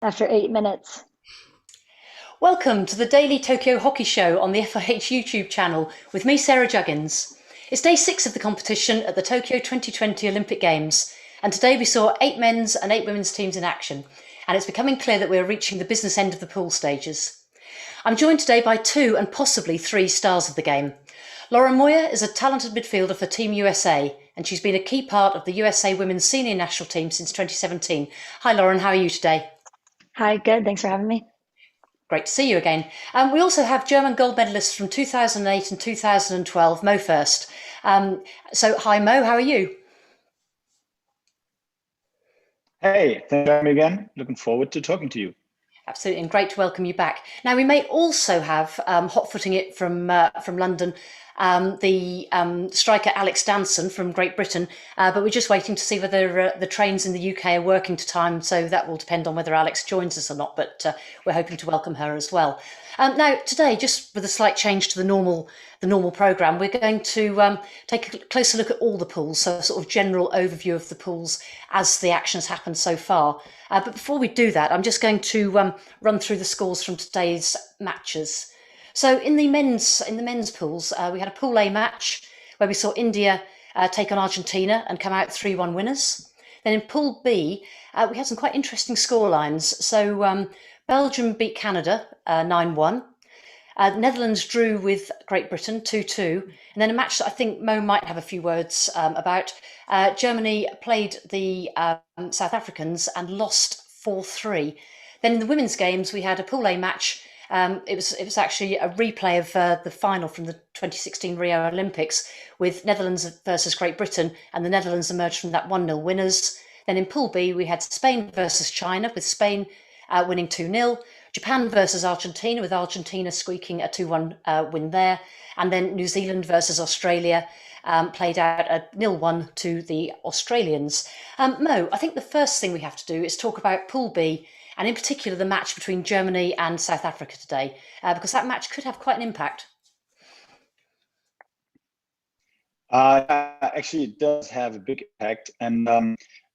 after 8 minutes. Welcome to the Daily Tokyo Hockey Show on the FIH YouTube channel with me, Sarah Juggins. It's day 6 of the competition at the Tokyo 2020 Olympic Games, and today we saw 8 men's and 8 women's teams in action, and it's becoming clear that we're reaching the business end of the pool stages. I'm joined today by 2 and possibly 3 stars of the game. Lauren Moyer is a talented midfielder for Team USA, and she's been a key part of the USA women's senior national team since 2017. Hi Lauren, how are you today? Hi, good. Thanks for having me. Great to see you again. We also have German gold medalists from 2008 and 2012, Mo first. Hi Mo, how are you? Hey, thanks for having me again. Looking forward to talking to you. Absolutely, and great to welcome you back. Now, we may also have hot-footing it from London, the striker Alex Danson from Great Britain, but we're just waiting to see whether the trains in the UK are working to time, so that will depend on whether Alex joins us or not, but we're hoping to welcome her as well. Now, today, just with a slight change to the normal programme, we're going to take a closer look at all the pools, so a sort of general overview of the pools as the action has happened so far. But before we do that, I'm just going to run through the scores from today's matches. So in the men's pools, we had a Pool A match where we saw India take on Argentina and come out 3-1 winners. Then in Pool B, we had some quite interesting scorelines. So Belgium beat Canada 9-1. Netherlands drew with Great Britain 2-2, and then a match that I think Mo might have a few words about. Germany played the South Africans and lost 4-3. Then in the women's games, we had a Pool A match. It was actually a replay of the final from the 2016 Rio Olympics with Netherlands versus Great Britain, and the Netherlands emerged from that 1-0 winners. Then in Pool B, we had Spain versus China, with Spain winning 2-0. Japan versus Argentina, with Argentina squeaking a 2-1 win there. And then New Zealand versus Australia played out a 0-1 to the Australians. Mo, I think the first thing we have to do is talk about Pool B, and in particular the match between Germany and South Africa today, because that match could have quite an impact. Actually, it does have a big impact. And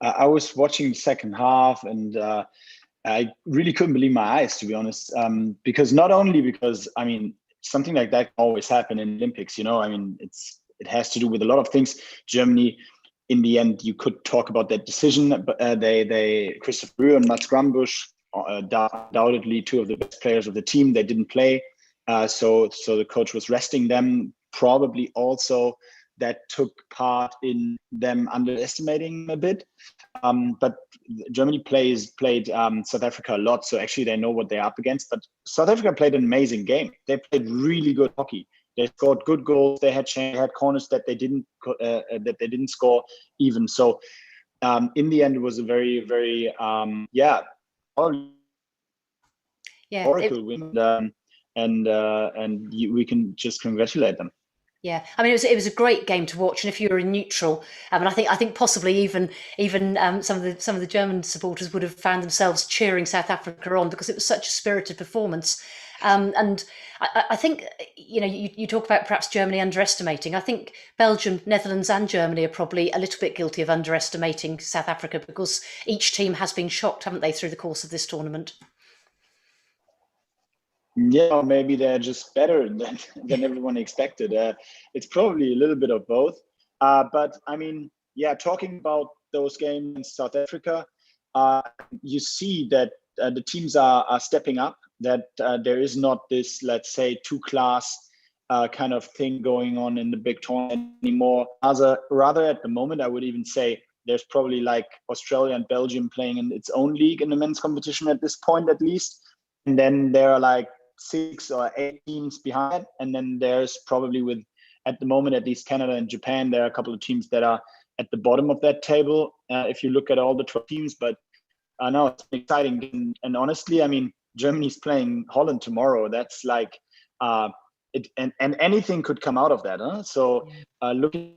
I was watching the second half, and I really couldn't believe my eyes, to be honest, because not only because, I mean, something like that can always happen in Olympics, I mean, it has to do with a lot of things. Germany, in the end, you could talk about that decision, but Christopher Rühr and Mats Grambusch, undoubtedly two of the best players of the team, they didn't play. So the coach was resting them, probably also that took part in them underestimating a bit. But Germany played South Africa a lot, so actually they know what they're up against. But South Africa played an amazing game. They played really good hockey. They scored good goals. They had corners that they didn't score even. So in the end, it was a very, very oracle win, we can just congratulate them. Yeah, I mean it was a great game to watch, and if you were a neutral, and I think possibly even some of the German supporters would have found themselves cheering South Africa on because it was such a spirited performance. And I think you talk about perhaps Germany underestimating. I think Belgium, Netherlands, and Germany are probably a little bit guilty of underestimating South Africa because each team has been shocked, haven't they, through the course of this tournament? Yeah, maybe they're just better than everyone expected. It's probably a little bit of both. But I mean, yeah, talking about those games in South Africa, you see that the teams are stepping up, that there is not this, let's say, two-class kind of thing going on in the big tournament anymore. Rather, at the moment, I would even say there's probably like Australia and Belgium playing in its own league in the men's competition at this point, at least. And then there are like 6 or 8 teams behind, and then there's probably at the moment, at least Canada and Japan, there are a couple of teams that are at the bottom of that table if you look at all the 12 teams. But no, it's exciting, and honestly, I mean, Germany's playing Holland tomorrow. That's like and anything could come out of that, huh? So looking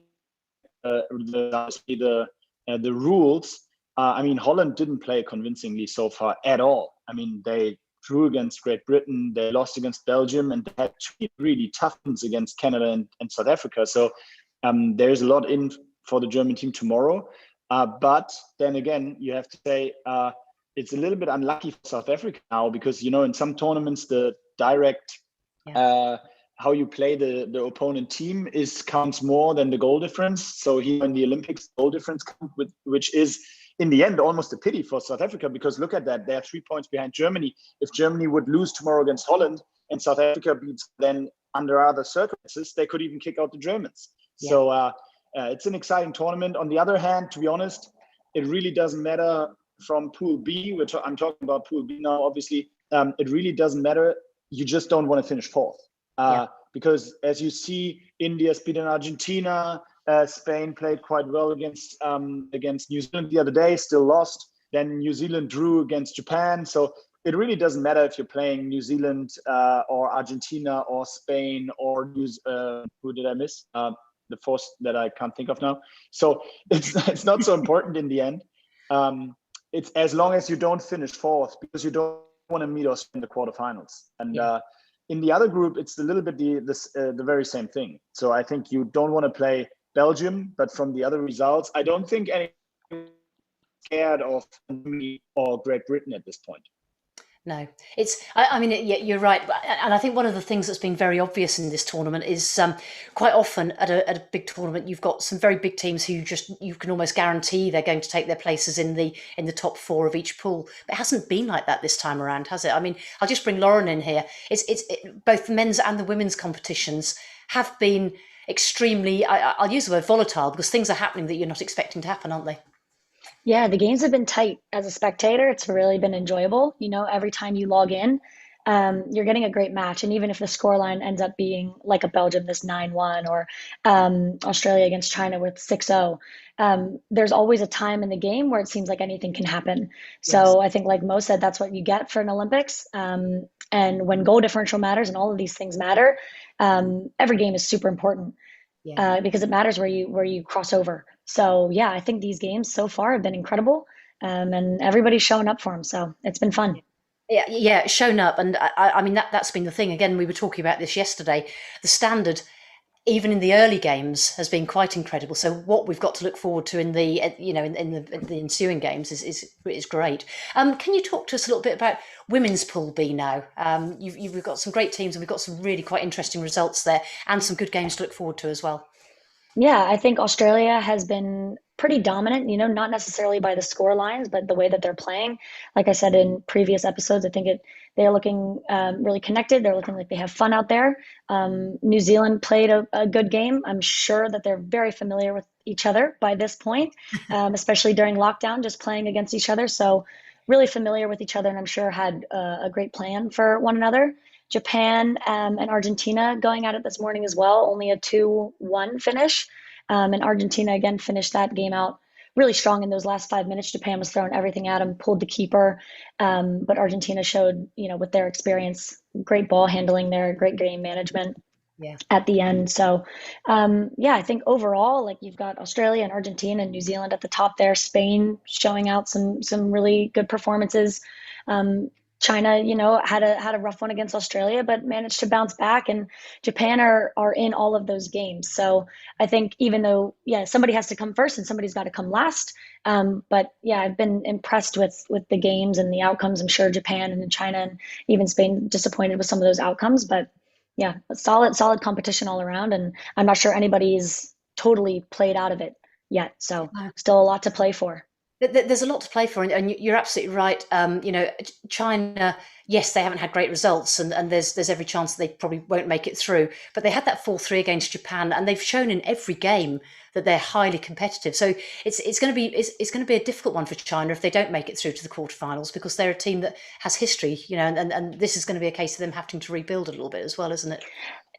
at the rules, I mean, Holland didn't play convincingly so far at all. I mean, they drew against Great Britain, they lost against Belgium, and they had 2 really tough ones against Canada and South Africa. So there's a lot in for the German team tomorrow. But then again, you have to say it's a little bit unlucky for South Africa now because, in some tournaments, the direct how you play the opponent team counts more than the goal difference. So here in the Olympics, goal difference counts, which is in the end almost a pity for South Africa, because look at that, they're 3 points behind Germany. If Germany would lose tomorrow against Holland and South Africa beats, then under other circumstances, they could even kick out the Germans. Yeah. So it's an exciting tournament. On the other hand, to be honest, it really doesn't matter from Pool B, which I'm talking about Pool B now, obviously. It really doesn't matter. You just don't want to finish fourth. Because as you see, India's beaten Argentina. Spain played quite well against New Zealand the other day, still lost. Then New Zealand drew against Japan. So it really doesn't matter if you're playing New Zealand or Argentina or Spain or who did I miss? The fourth that I can't think of now. So it's not so important in the end. It's as long as you don't finish fourth, because you don't want to meet us in the quarterfinals. And in the other group, it's a little bit the very same thing. So I think you don't want to play Belgium, but from the other results, I don't think anyone scared of Germany or Great Britain at this point. No, I mean, you're right. And I think one of the things that's been very obvious in this tournament is quite often at a big tournament, you've got some very big teams who you can almost guarantee they're going to take their places in the top four of each pool. But it hasn't been like that this time around, has it? I mean, I'll just bring Lauren in here. Both the men's and the women's competitions have been extremely, I'll use the word volatile, because things are happening that you're not expecting to happen, aren't they? Yeah, the games have been tight. As a spectator, it's really been enjoyable. Every time you log in, you're getting a great match. And even if the scoreline ends up being like a Belgium, this 9-1, or Australia against China with 6-0, there's always a time in the game where it seems like anything can happen. So I think, like Mo said, that's what you get for an Olympics. And when goal differential matters and all of these things matter, every game is super important. Because it matters where you cross over. So yeah, I think these games so far have been incredible, and everybody's showing up for them. So it's been fun. Yeah, shown up, and I mean that's been the thing. Again, we were talking about this yesterday. The standard, even in the early games, has been quite incredible. So what we've got to look forward to in the in the ensuing games is great. Can you talk to us a little bit about women's Pool B now? We've got some great teams, and we've got some really quite interesting results there, and some good games to look forward to as well. Yeah, I think Australia has been pretty dominant, not necessarily by the score lines, but the way that they're playing. Like I said in previous episodes, I think they're looking really connected. They're looking like they have fun out there. New Zealand played a good game. I'm sure that they're very familiar with each other by this point, especially during lockdown, just playing against each other. So really familiar with each other, and I'm sure had a great plan for one another. Japan and Argentina going at it this morning as well, only a 2-1 finish. And Argentina again finished that game out really strong in those last 5 minutes. Japan was throwing everything at them, pulled the keeper. But Argentina showed, with their experience, great ball handling there, great game management at the end. So I think overall, like, you've got Australia and Argentina and New Zealand at the top there, Spain showing out some really good performances. China, had a rough one against Australia, but managed to bounce back, and Japan are in all of those games. So I think even though, somebody has to come first and somebody's got to come last. But I've been impressed with the games and the outcomes. I'm sure Japan and China and even Spain disappointed with some of those outcomes, but a solid competition all around. And I'm not sure anybody's totally played out of it yet. So still a lot to play for. There's a lot to play for, and you're absolutely right. China, yes, they haven't had great results, and there's every chance that they probably won't make it through. But they had that 4-3 against Japan, and they've shown in every game that they're highly competitive. So it's going to be a difficult one for China if they don't make it through to the quarterfinals, because they're a team that has history, and this is going to be a case of them having to rebuild a little bit as well, isn't it?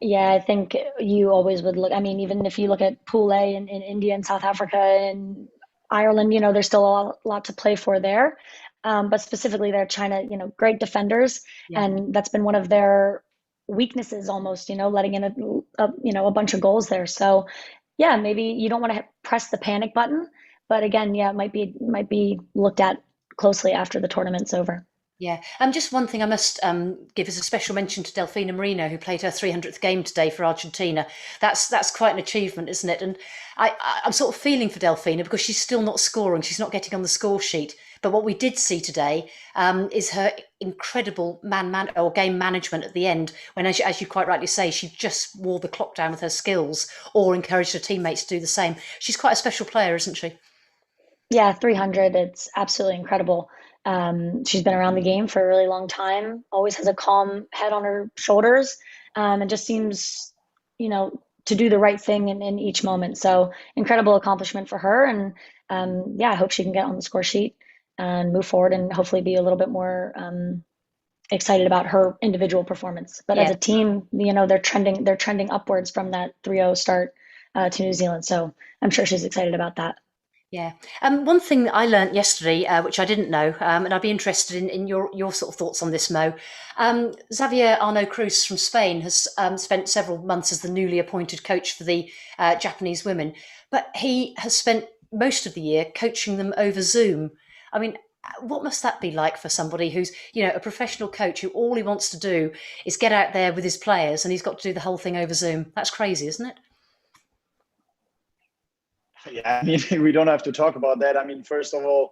Yeah, I think you always would look. I mean, even if you look at Pool A in India and South Africa and Ireland, there's still a lot to play for there. But specifically there, China, great defenders. And that's been one of their weaknesses almost, letting in a bunch of goals there. So maybe you don't want to press the panic button, but again, it might be looked at closely after the tournament's over. Yeah. Just one thing I must give as a special mention to Delfina Marino, who played her 300th game today for Argentina. That's quite an achievement, isn't it? And I'm sort of feeling for Delfina, because she's still not scoring. She's not getting on the score sheet. But what we did see today is her incredible game management at the end, when, as you quite rightly say, she just wore the clock down with her skills or encouraged her teammates to do the same. She's quite a special player, isn't she? Yeah, 300, it's absolutely incredible. She's been around the game for a really long time, always has a calm head on her shoulders, and just seems, to do the right thing in each moment. So incredible accomplishment for her. And yeah, I hope she can get on the score sheet and move forward and hopefully be a little bit more excited about her individual performance. But as Yeah. a team, they're trending upwards from that 3-0 start to New Zealand. So I'm sure she's excited about that. Yeah. One thing that I learnt yesterday, which I didn't know, and I'd be interested in your sort of thoughts on this, Mo. Xavier Arnaud Cruz from Spain has spent several months as the newly appointed coach for the Japanese women, but he has spent most of the year coaching them over Zoom. I mean, what must that be like for somebody who's, a professional coach who all he wants to do is get out there with his players, and he's got to do the whole thing over Zoom? That's crazy, isn't it? Yeah, I mean, we don't have to talk about that. I mean, first of all,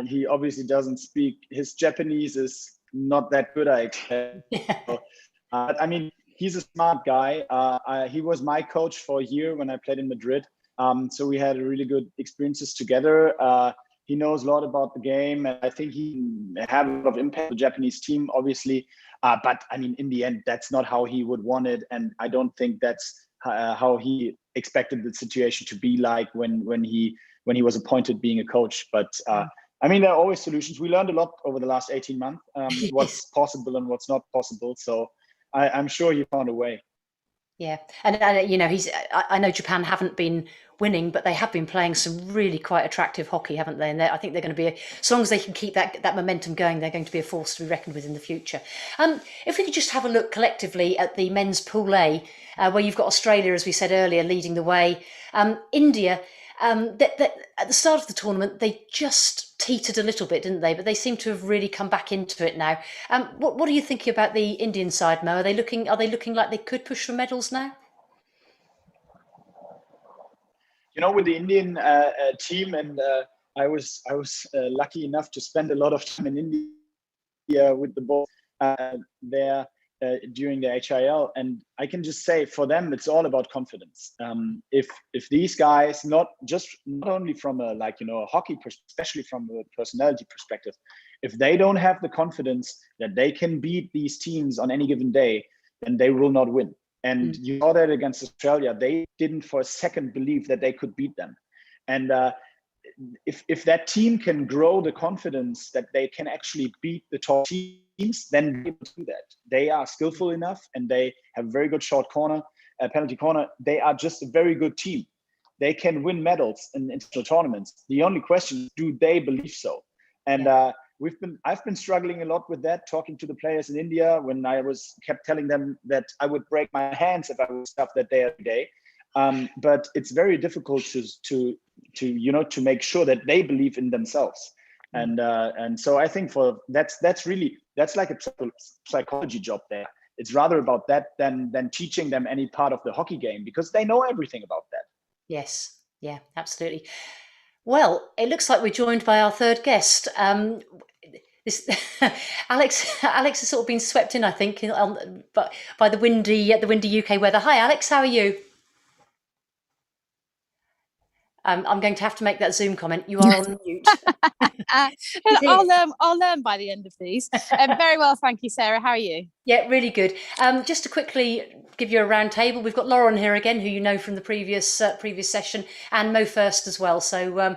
he obviously doesn't speak. His Japanese is not that good, I expect. Yeah. I mean, he's a smart guy. He was my coach for a year when I played in Madrid. So we had really good experiences together. He knows a lot about the game, and I think he had a lot of impact on the Japanese team, obviously. But I mean, in the end, that's not how he would want it, and I don't think that's how he expected the situation to be like when he was appointed being a coach. But I mean, there are always solutions. We learned a lot over the last 18 months, what's possible and what's not possible. So I'm sure he found a way. Yeah, and I know Japan haven't been winning, but they have been playing some really quite attractive hockey, haven't they? And I think they're going to be, as long as they can keep that momentum going, they're going to be a force to be reckoned with in the future. If we could just have a look collectively at the men's Pool A, where you've got Australia, as we said earlier, leading the way. India, at the start of the tournament, they just teetered a little bit, didn't they? But they seem to have really come back into it now. What are you thinking about the Indian side, Mo? Are they looking like they could push for medals now? With the Indian team, and I was lucky enough to spend a lot of time in India with the boys there during the HIL, and I can just say for them it's all about confidence. If these guys, not only from a hockey, especially from a personality perspective, if they don't have the confidence that they can beat these teams on any given day, then they will not win. And you saw that against Australia. They didn't for a second believe that they could beat them. And if that team can grow the confidence that they can actually beat the top teams, then they will do that. They are skillful enough, and they have a very good short corner, penalty corner. They are just a very good team. They can win medals in international tournaments. The only question is, do they believe so? And I've been struggling a lot with that, talking to the players in India when I kept telling them that I would break my hands if I was stuff that day every day. But it's very difficult to make sure that they believe in themselves. And so I think that's like a psychology job there. It's rather about that than teaching them any part of the hockey game, because they know everything about that. Yes, yeah, absolutely. Well, it looks like we're joined by our third guest. Alex has sort of been swept in, I think, but by the windy UK weather. Hi, Alex, how are you? I'm going to have to make that Zoom comment. You are on mute. I'll learn by the end of these. Very well, thank you, Sarah. How are you? Yeah, really good. Just to quickly give you a round table, we've got Lauren here again, who you know from the previous session, and Mo first as well. So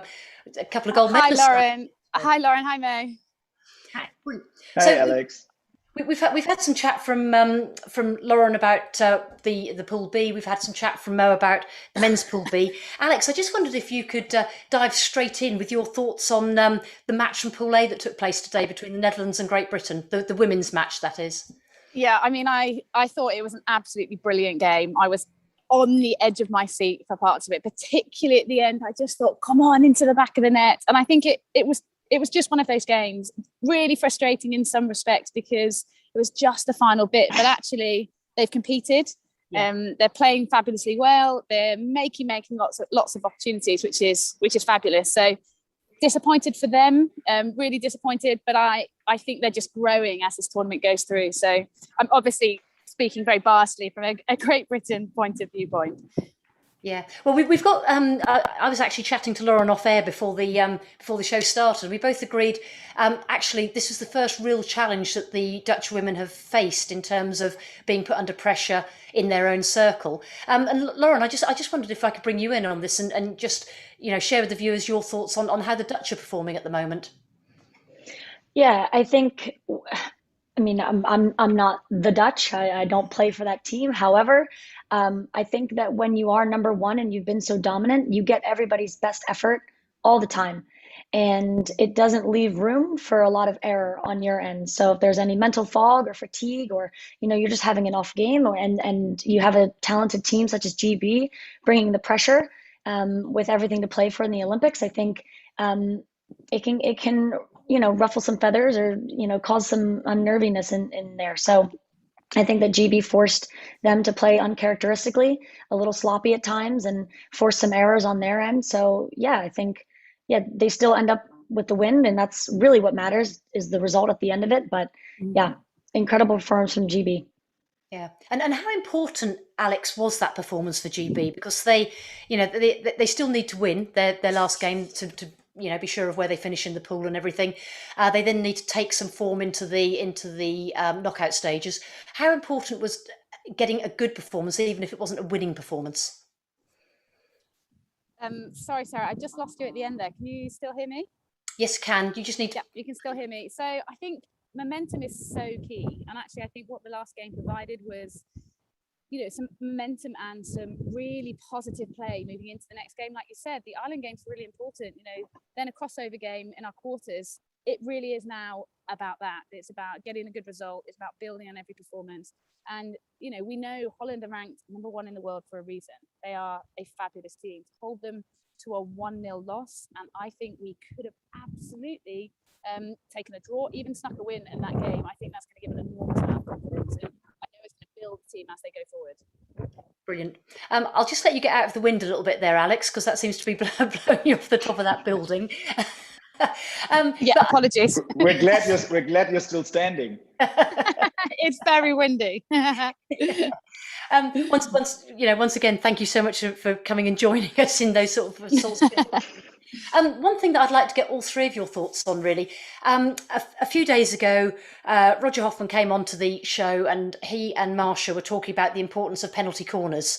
a couple of gold medals. Hi, Lauren. Hi, Lauren. Hi, Mo. Hi. Hi, Alex. We've had some chat from Lauren about the Pool B. We've had some chat from Mo about the men's Pool B. Alex, I just wondered if you could dive straight in with your thoughts on the match from Pool A that took place today between the Netherlands and Great Britain, the women's match, that is. Yeah, I mean, I thought it was an absolutely brilliant game. I was on the edge of my seat for parts of it, particularly at the end. I just thought, come on, into the back of the net. And I think it was just one of those games, really frustrating in some respects because it was just the final bit, but actually they've competed. They're playing fabulously well. They're making lots of opportunities, which is fabulous. So disappointed for them, really disappointed, but I think they're just growing as this tournament goes through. So I'm obviously speaking very biasedly from a Great Britain viewpoint. Yeah, well, we've got. I was actually chatting to Lauren off air before the show started. We both agreed. Actually, this was the first real challenge that the Dutch women have faced in terms of being put under pressure in their own circle. And Lauren, I just wondered if I could bring you in on this and just share with the viewers your thoughts on how the Dutch are performing at the moment. Yeah, I think. I mean, I'm not the Dutch. I don't play for that team. However, I think that when you are number one and you've been so dominant, you get everybody's best effort all the time. And it doesn't leave room for a lot of error on your end. So if there's any mental fog or fatigue, or you're just having an off game, and you have a talented team such as GB bringing the pressure with everything to play for in the Olympics, I think it can ruffle some feathers or cause some unnerviness in there. So I think that GB forced them to play uncharacteristically, a little sloppy at times, and forced some errors on their end. So yeah, I think they still end up with the win, and that's really what matters, is the result at the end of it. But yeah, incredible performance from GB. Yeah, and how important, Alex, was that performance for GB? Because they still need to win their last game to be sure of where they finish in the pool and everything. They then need to take some form into the knockout stages. How important was getting a good performance, even if it wasn't a winning performance? Sorry, Sarah, I just lost you at the end there. Can you still hear me? Yes, can. You just need to... Yeah, you can still hear me. So I think momentum is so key. And actually, I think what the last game provided was some momentum and some really positive play moving into the next game. Like you said, the Ireland game's really important. Then a crossover game in our quarters. It really is now about that. It's about getting a good result. It's about building on every performance. And we know Holland are ranked number one in the world for a reason. They are a fabulous team. To hold them to a 1-0 loss, and I think we could have absolutely taken a draw, even snuck a win in that game. I think that's going to give an enormous amount of confidence. And I know it's going to build the team as they go forward. Brilliant. I'll just let you get out of the wind a little bit there, Alex, because that seems to be blowing you off the top of that building. Apologies. We're glad you're still standing. It's very windy. Once again, thank you so much for coming and joining us in those sort of one thing that I'd like to get all three of your thoughts on, really. A few days ago, Roger Hoffman came onto the show, and he and Marsha were talking about the importance of penalty corners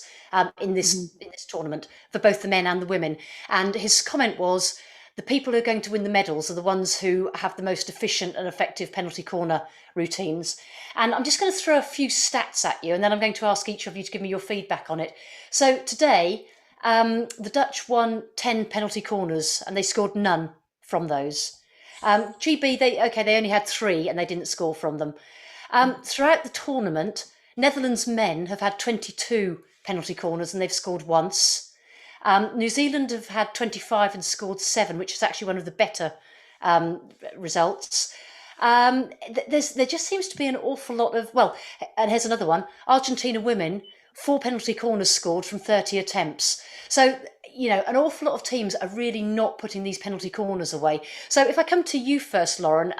in this tournament for both the men and the women. And his comment was, the people who are going to win the medals are the ones who have the most efficient and effective penalty corner routines. And I'm just going to throw a few stats at you, and then I'm going to ask each of you to give me your feedback on it. So today, the Dutch won 10 penalty corners, and they scored none from those. GB, they only had 3, and they didn't score from them. Throughout the tournament, Netherlands men have had 22 penalty corners, and they've scored once. New Zealand have had 25 and scored 7, which is actually one of the better results. There just seems to be an awful lot of, and here's another one, Argentina women, 4 penalty corners scored from 30 attempts. So, an awful lot of teams are really not putting these penalty corners away. So if I come to you first, Lauren,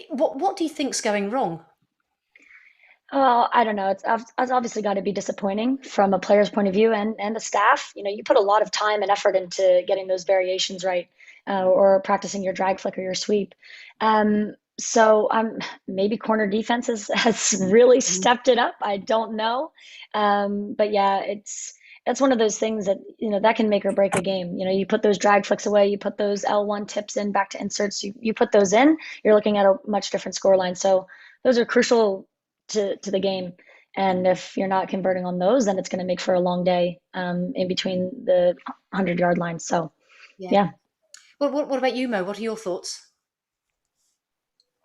what do you think's going wrong? Well, I don't know. It's obviously got to be disappointing from a player's point of view and the staff. You put a lot of time and effort into getting those variations right, or practicing your drag flick or your sweep. So maybe corner defense has really stepped it up. I don't know. But yeah, that's one of those things that, that can make or break a game. You put those drag flicks away, you put those L1 tips in back to inserts, you put those in, you're looking at a much different scoreline. So those are crucial to the game. And if you're not converting on those, then it's going to make for a long day in between the 100-yard lines. So, yeah. Well, what about you, Mo? What are your thoughts?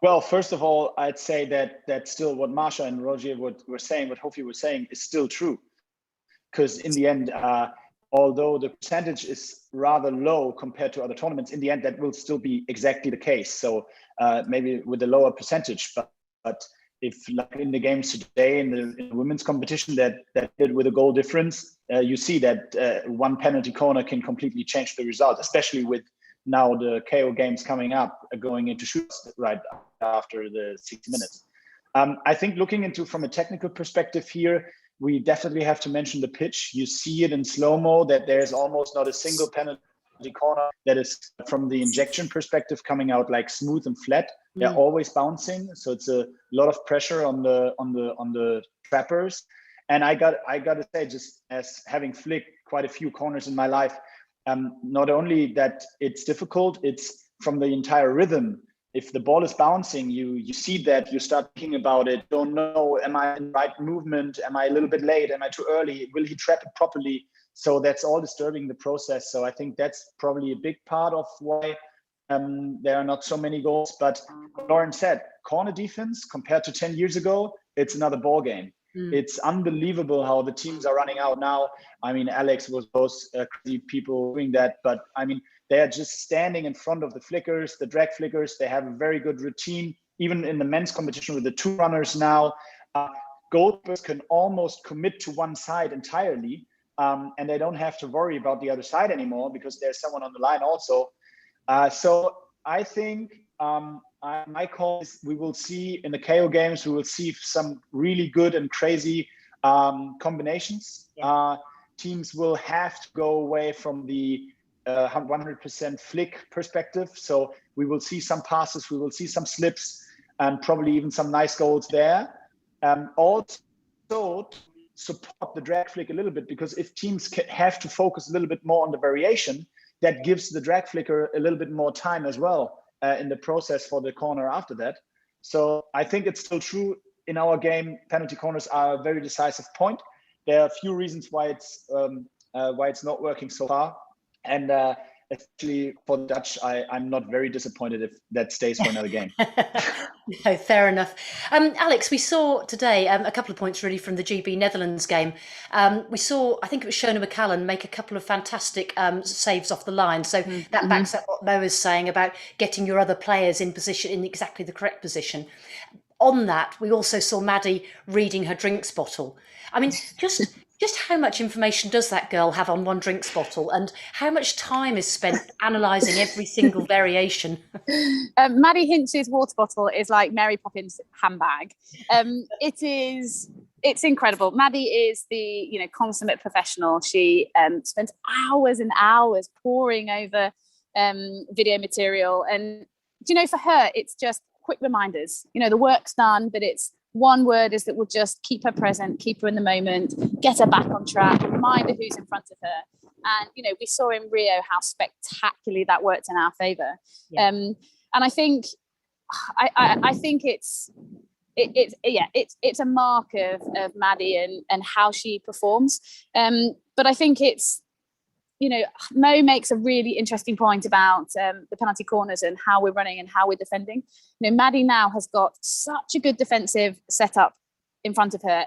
Well, first of all, I'd say that still what Marsha and Roger were saying, what Hofi was saying, is still true. Because in the end, although the percentage is rather low compared to other tournaments, in the end, that will still be exactly the case. So maybe with a lower percentage, but if like in the games today in the women's competition that did with a goal difference, you see that one penalty corner can completely change the result, especially with now the KO games coming up, going into shoots right after the 60 minutes. I think looking into from a technical perspective here, we definitely have to mention the pitch. You see it in slow-mo that there's almost not a single penalty corner that is, from the injection perspective, coming out like smooth and flat. They're always bouncing, so it's a lot of pressure on the trappers. And I got to say, just as having flicked quite a few corners in my life, not only that it's difficult, it's from the entire rhythm. If the ball is bouncing, you see that, you start thinking about it. Don't know, am I in the right movement? Am I a little bit late? Am I too early? Will he trap it properly? So that's all disturbing the process. So I think that's probably a big part of why there are not so many goals. But Lauren said, corner defense compared to 10 years ago, it's another ball game. It's unbelievable how the teams are running out now. I mean, Alex was those crazy people doing that, but I mean, they are just standing in front of the flickers, the drag flickers. They have a very good routine, even in the men's competition with the two runners now. Goalkeepers can almost commit to one side entirely, and they don't have to worry about the other side anymore because there's someone on the line also. So I think my call is we will see in the KO games, we will see some really good and crazy combinations. Teams will have to go away from the 100% flick perspective. So we will see some passes, we will see some slips, and probably even some nice goals there. Also support the drag flick a little bit, because if teams have to focus a little bit more on the variation, that gives the drag flicker a little bit more time as well in the process for the corner after that. So I think it's still true in our game, penalty corners are a very decisive point. There are a few reasons why it's not working so far. And actually for the Dutch, I'm not very disappointed if that stays for another game. No, fair enough. Alex, we saw today a couple of points really from the GB Netherlands game. We saw, I think it was Shona McCallan make a couple of fantastic saves off the line. So that backs up what Mo is saying about getting your other players in position, in exactly the correct position. On that, we also saw Maddie reading her drinks bottle. I mean, just how much information does that girl have on one drinks bottle, and how much time is spent analysing every single variation? Maddie Hinch's water bottle is like Mary Poppins' handbag. It's incredible. Maddie is the consummate professional. She spends hours and hours poring over video material, and for her it's just quick reminders. The work's done, but it's one word is that will just keep her present, keep her in the moment, get her back on track, remind her who's in front of her. And, we saw in Rio how spectacularly that worked in our favour. Yeah. And I think it's a mark of Maddie and how she performs. But I think it's, Mo makes a really interesting point about the penalty corners and how we're running and how we're defending. Maddie now has got such a good defensive setup in front of her,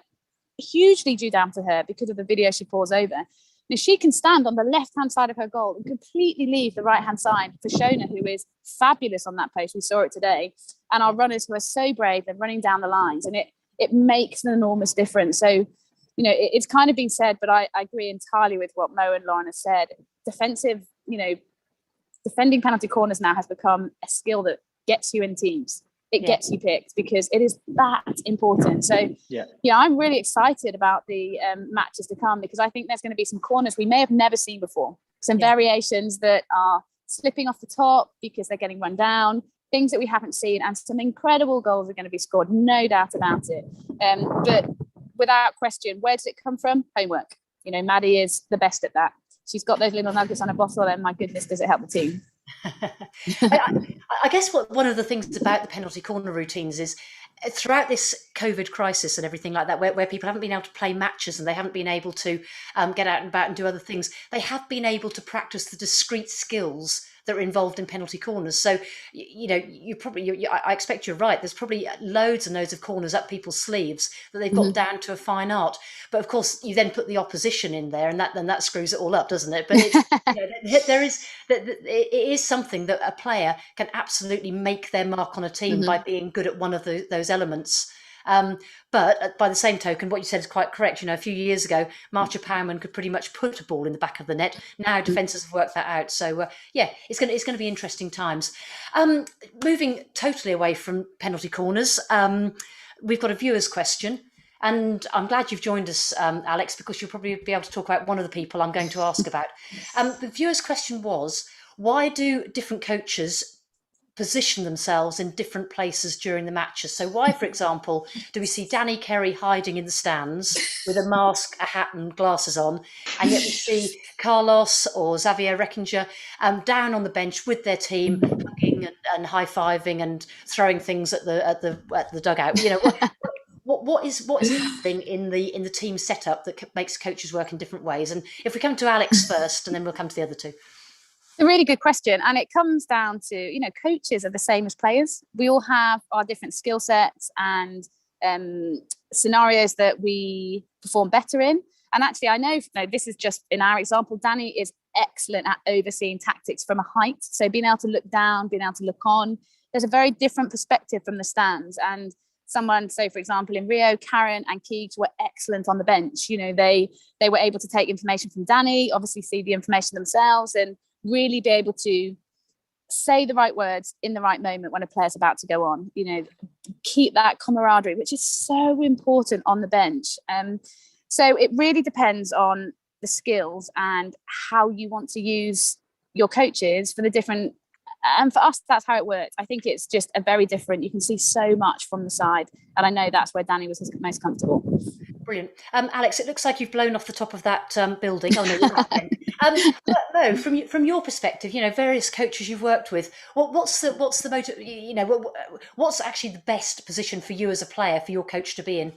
hugely due down to her because of the video she pours over. She can stand on the left-hand side of her goal and completely leave the right-hand side for Shona, who is fabulous on that post. We saw it today. And our runners who are so brave, they're running down the lines, and it makes an enormous difference. So, it's kind of been said, but I agree entirely with what Mo and Lauren have said. Defending penalty corners now has become a skill that gets you in teams. It gets you picked because it is that important. So, I'm really excited about the matches to come, because I think there's going to be some corners we may have never seen before. Some variations that are slipping off the top because they're getting run down, things that we haven't seen, and some incredible goals are going to be scored, no doubt about it. But without question, where does it come from? Homework. Maddie is the best at that. She's got those little nuggets on a bottle, and my goodness, does it help the team. I guess one of the things about the penalty corner routines is throughout this COVID crisis and everything like that, where people haven't been able to play matches and they haven't been able to get out and about and do other things, they have been able to practice the discrete skills that are involved in penalty corners. So, I expect you're right. There's probably loads and loads of corners up people's sleeves that they've got down to a fine art. But of course, you then put the opposition in there, and that screws it all up, doesn't it? But it is something that a player can absolutely make their mark on a team by being good at one of those elements. But by the same token, what you said is quite correct. A few years ago, Marcher Powerman could pretty much put a ball in the back of the net. Now defenders have worked that out. So it's going to be interesting times. Moving totally away from penalty corners, we've got a viewer's question. And I'm glad you've joined us, Alex, because you'll probably be able to talk about one of the people I'm going to ask about. The viewer's question was, why do different coaches position themselves in different places during the matches? So why, for example, do we see Danny Kerry hiding in the stands with a mask, a hat and glasses on, and yet we see Carlos or Xavier Reckinger down on the bench with their team, hugging and high-fiving and throwing things at the dugout? What is happening in the team setup that makes coaches work in different ways? And if we come to Alex first, and then we'll come to the other two. A really good question, and it comes down to coaches are the same as players. We all have our different skill sets and scenarios that we perform better in. And actually, I know this is just in our example. Danny is excellent at overseeing tactics from a height, so being able to look down, being able to look on. There's a very different perspective from the stands. And so for example, in Rio, Karen and Keegs were excellent on the bench. They were able to take information from Danny, obviously see the information themselves, and really be able to say the right words in the right moment when a player's about to go on. Keep that camaraderie, which is so important on the bench. So it really depends on the skills and how you want to use your coaches for the different. And for us, that's how it works. I think it's just a very different. You can see so much from the side, and I know that's where Danny was most comfortable. Brilliant, Alex. It looks like you've blown off the top of that building. Oh no, no. From your perspective, various coaches you've worked with. What's the motive? What's actually the best position for you as a player for your coach to be in?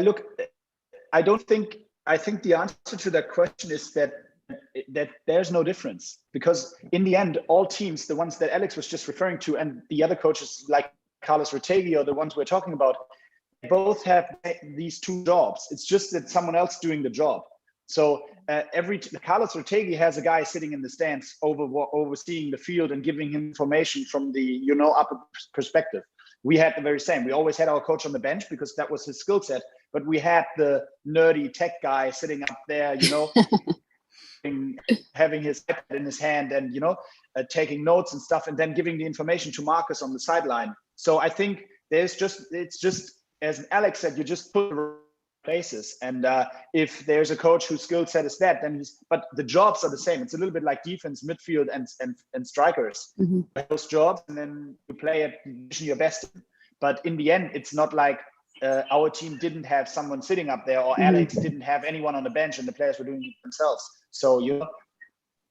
Look, I think the answer to that question is that there's no difference, because in the end, all teams, the ones that Alex was just referring to, and the other coaches like Carlos Retegi or the ones we're talking about, both have these two jobs. It's just that someone else doing the job. So Carlos Retegi has a guy sitting in the stands overseeing the field and giving him information from the upper perspective. We had the very same. We always had our coach on the bench because that was his skill set, but we had the nerdy tech guy sitting up there, having his iPad in his hand and taking notes and stuff, and then giving the information to Marcus on the sideline. So I think it's just as Alex said, you just put places, and if there's a coach whose skill set is that, then but the jobs are the same. It's a little bit like defense, midfield, and strikers. Mm-hmm. Those jobs, and then you play at the position you're best in. But in the end, it's not like our team didn't have someone sitting up there, or Alex didn't have anyone on the bench, and the players were doing it themselves. So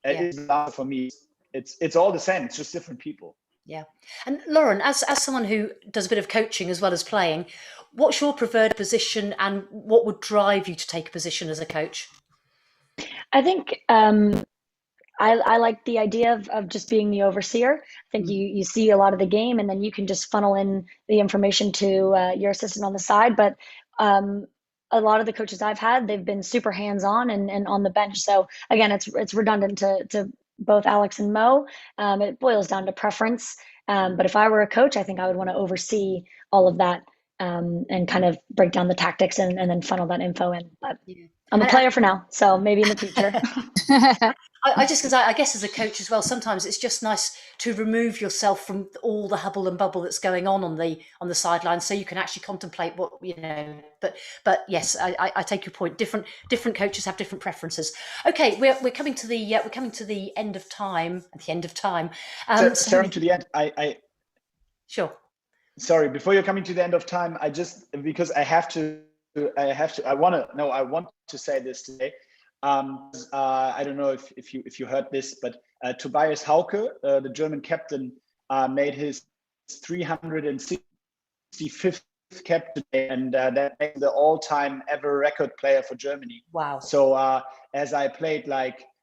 it's for me. It's all the same. It's just different people. Yeah. And Lauren, as someone who does a bit of coaching as well as playing, what's your preferred position, and what would drive you to take a position as a coach? I think I like the idea of just being the overseer. I think you see a lot of the game, and then you can just funnel in the information to your assistant on the side. But a lot of the coaches I've had, they've been super hands-on and on the bench. So again, it's redundant to both Alex and Mo. It boils down to preference. But if I were a coach, I think I would want to oversee all of that and kind of break down the tactics and then funnel that info in. But I'm a player for now, so maybe in the future. I guess as a coach as well, sometimes it's just nice to remove yourself from all the hubble and bubble that's going on the sideline, so you can actually contemplate what But yes, I take your point. Different coaches have different preferences. Okay, we're coming to the end of time. At the end of time, starting to the end. Sure. Sorry, before you're coming to the end of time, I want to say this today. I don't know if you heard this, but Tobias Hokkē, the German captain, made his 365th cap today, and that makes the all-time ever record player for Germany. Wow! So as I played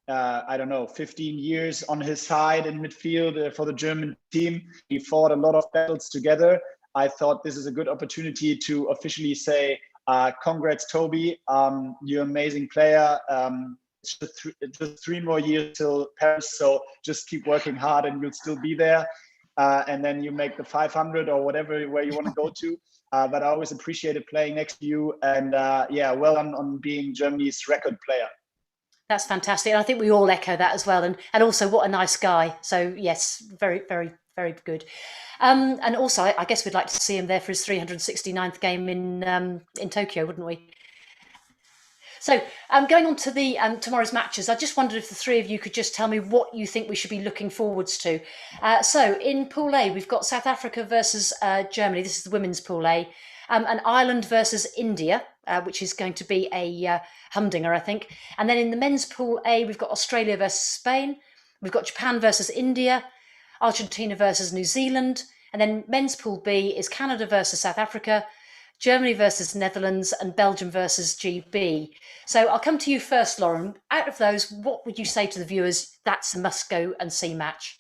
15 years on his side in midfield for the German team, we fought a lot of battles together. I thought this is a good opportunity to officially say, congrats, Toby. You're an amazing player. It's just 3 more years till Paris, so just keep working hard and you'll still be there. and then you make the 500 or whatever where you want to go to. But I always appreciated playing next to you, and yeah, well done on being Germany's record player. That's fantastic. And I think we all echo that as well. And also, what a nice guy. So yes, very, very, very good. And also, I guess we'd like to see him there for his 369th game in Tokyo, wouldn't we? So going on to the tomorrow's matches, I just wondered if the three of you could just tell me what you think we should be looking forwards to. So in Pool A, we've got South Africa versus Germany. This is the women's Pool A. And Ireland versus India, which is going to be a humdinger, I think. And then in the men's Pool A, we've got Australia versus Spain. We've got Japan versus India, Argentina versus New Zealand. And then men's Pool B is Canada versus South Africa, Germany versus Netherlands, and Belgium versus GB. So I'll come to you first, Lauren. Out of those, what would you say to the viewers that's a must go and see match?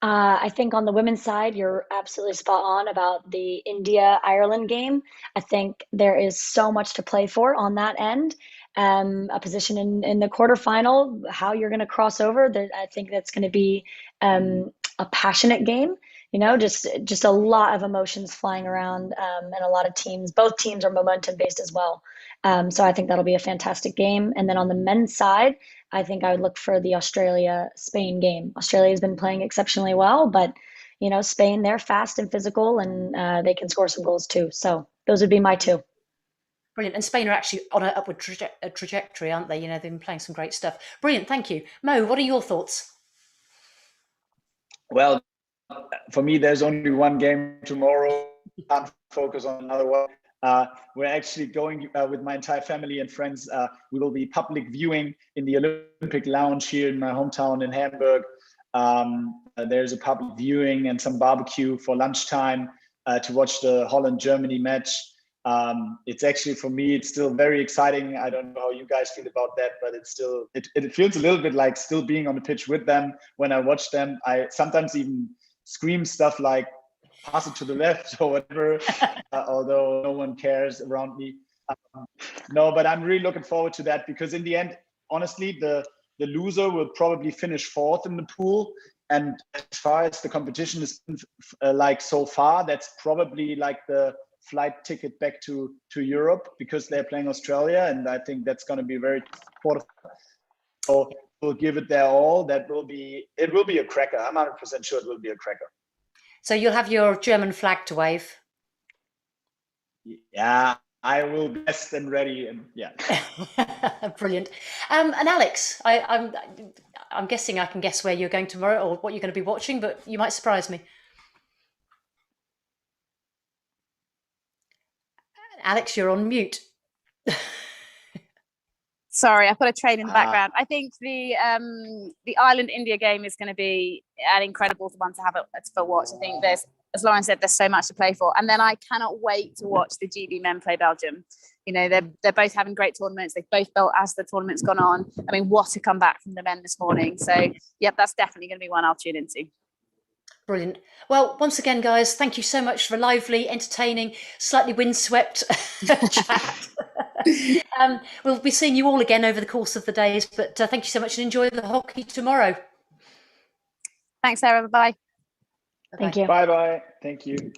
I think on the women's side, you're absolutely spot on about the India-Ireland game. I think there is so much to play for on that end. A position in the quarterfinal, how you're going to cross over. I think that's going to be a passionate game. You know, just a lot of emotions flying around, and a lot of teams. Both teams are momentum based as well. So I think that'll be a fantastic game. And then on the men's side, I think I would look for the Australia-Spain game. Australia has been playing exceptionally well, but you know, Spain, they're fast and physical, and they can score some goals too. So those would be my two. Brilliant. And Spain are actually on an upward trajectory, aren't they? You know, they've been playing some great stuff. Brilliant. Thank you. Mo, what are your thoughts? Well, for me, there's only one game tomorrow. Can't focus on another one. We're actually going with my entire family and friends. We will be public viewing in the Olympic Lounge here in my hometown in Hamburg. There's a public viewing and some barbecue for lunchtime to watch the Holland-Germany match. It's actually, for me, it's still very exciting. I don't know how you guys feel about that, but it's still, it feels a little bit like still being on the pitch with them when I watch them. I sometimes even scream stuff like pass it to the left or whatever, although no one cares around me. No, but I'm really looking forward to that, because in the end, honestly, the loser will probably finish fourth in the pool. And as far as the competition is like so far, that's probably like the flight ticket back to Europe, because they're playing Australia. And I think that's going to be very important. So we'll give it their all. It will be a cracker. I'm 100% sure it will be a cracker. So you'll have your German flag to wave. Yeah, I will be best and ready, and yeah. Brilliant. And Alex, I'm guessing I can guess where you're going tomorrow or what you're going to be watching, but you might surprise me. Alex, you're on mute. Sorry, I've got a train in the background. I think the Ireland-India game is going to be an incredible one to have for watch. I think there's, as Lauren said, there's so much to play for. And then I cannot wait to watch the GB men play Belgium. You know, they're both having great tournaments. They've both built as the tournament's gone on. I mean, what a comeback from the men this morning. So, yep, that's definitely going to be one I'll tune into. Brilliant. Well, once again, guys, thank you so much for a lively, entertaining, slightly windswept chat. We'll be seeing you all again over the course of the days, but thank you so much and enjoy the hockey tomorrow. Thanks, Sarah. Bye-bye. Thank you. Bye-bye. Thank you.